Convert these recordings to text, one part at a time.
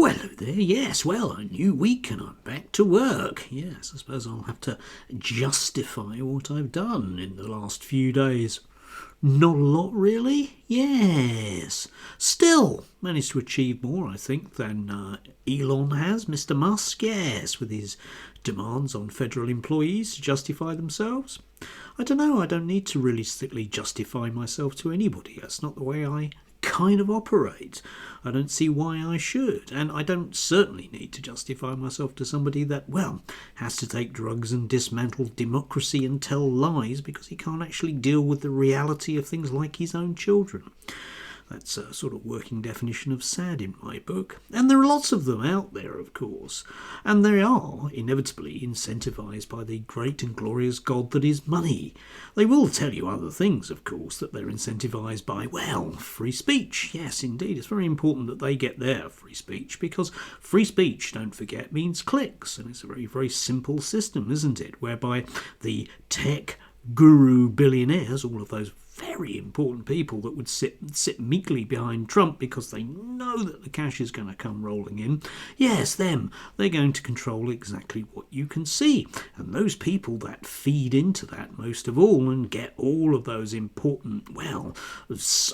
Oh, hello there. Yes, well, a new week and I'm back to work. Yes, I suppose I'll have to justify what I've done in the last few days. Not a lot, really. Yes. Still, managed to achieve more, I think, than Elon has, Mr. Musk. Yes, with his demands on federal employees to justify themselves. I don't know, I don't need to realistically justify myself to anybody. That's not the way I kind of operate. I don't see why I should, and I don't certainly need to justify myself to somebody that, well, has to take drugs and dismantle democracy and tell lies because he can't actually deal with the reality of things like his own children. That's a sort of working definition of sad in my book. And there are lots of them out there, of course. And they are inevitably incentivised by the great and glorious God that is money. They will tell you other things, of course, that they're incentivised by, well, free speech. Yes, indeed, it's very important that they get their free speech because free speech, don't forget, means clicks. And it's a very, very simple system, isn't it? Whereby the tech guru billionaires, all of those very important people that would sit meekly behind Trump because they know that the cash is going to come rolling in. Yes, them. They're going to control exactly what you can see. And those people that feed into that most of all and get all of those important, well,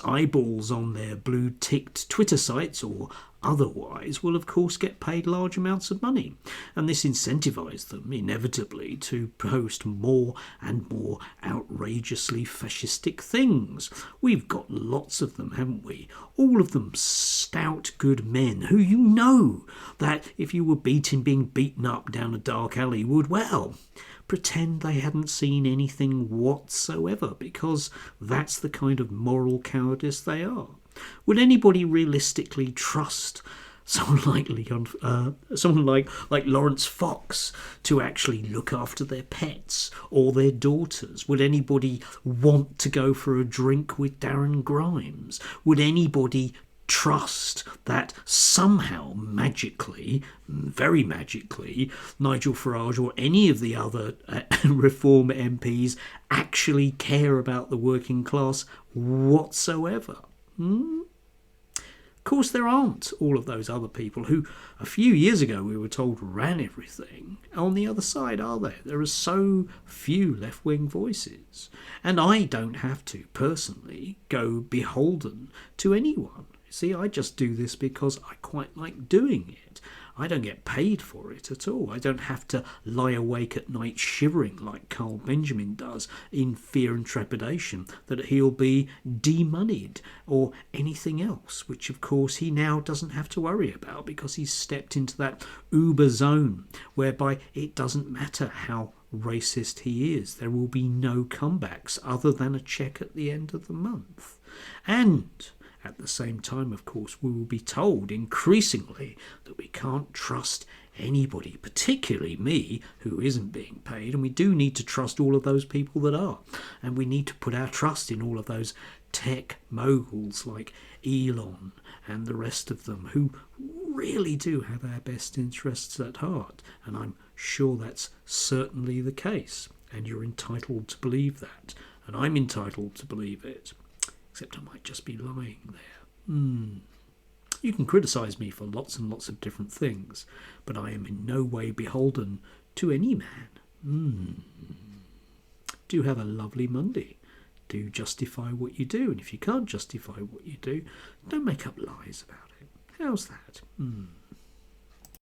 eyeballs on their blue-ticked Twitter sites or otherwise will of course get paid large amounts of money, and this incentivised them inevitably to post more and more outrageously fascistic things. We've got lots of them, haven't we? All of them stout good men who you know that if you were being beaten up down a dark alley would, well, pretend they hadn't seen anything whatsoever because that's the kind of moral cowardice they are. Would anybody realistically trust someone like Lawrence Fox to actually look after their pets or their daughters? Would anybody want to go for a drink with Darren Grimes? Would anybody trust that somehow magically, very magically, Nigel Farage or any of the other Reform MPs actually care about the working class whatsoever? Of course, there aren't all of those other people who a few years ago we were told ran everything on the other side, are there? There are so few left-wing voices. And I don't have to, personally, go beholden to anyone. See, I just do this because I quite like doing it. I don't get paid for it at all. I don't have to lie awake at night shivering like Carl Benjamin does in fear and trepidation that he'll be de-moneyed or anything else, which of course he now doesn't have to worry about because he's stepped into that uber zone whereby it doesn't matter how racist he is. There will be no comebacks other than a cheque at the end of the month. And at the same time, of course, we will be told increasingly that we can't trust anybody, particularly me, who isn't being paid, and we do need to trust all of those people that are. And we need to put our trust in all of those tech moguls like Elon and the rest of them who really do have our best interests at heart. And I'm sure that's certainly the case. And you're entitled to believe that. And I'm entitled to believe it. Except I might just be lying there. You can criticise me for lots and lots of different things, but I am in no way beholden to any man. Do have a lovely Monday. Do justify what you do, and if you can't justify what you do, don't make up lies about it. How's that?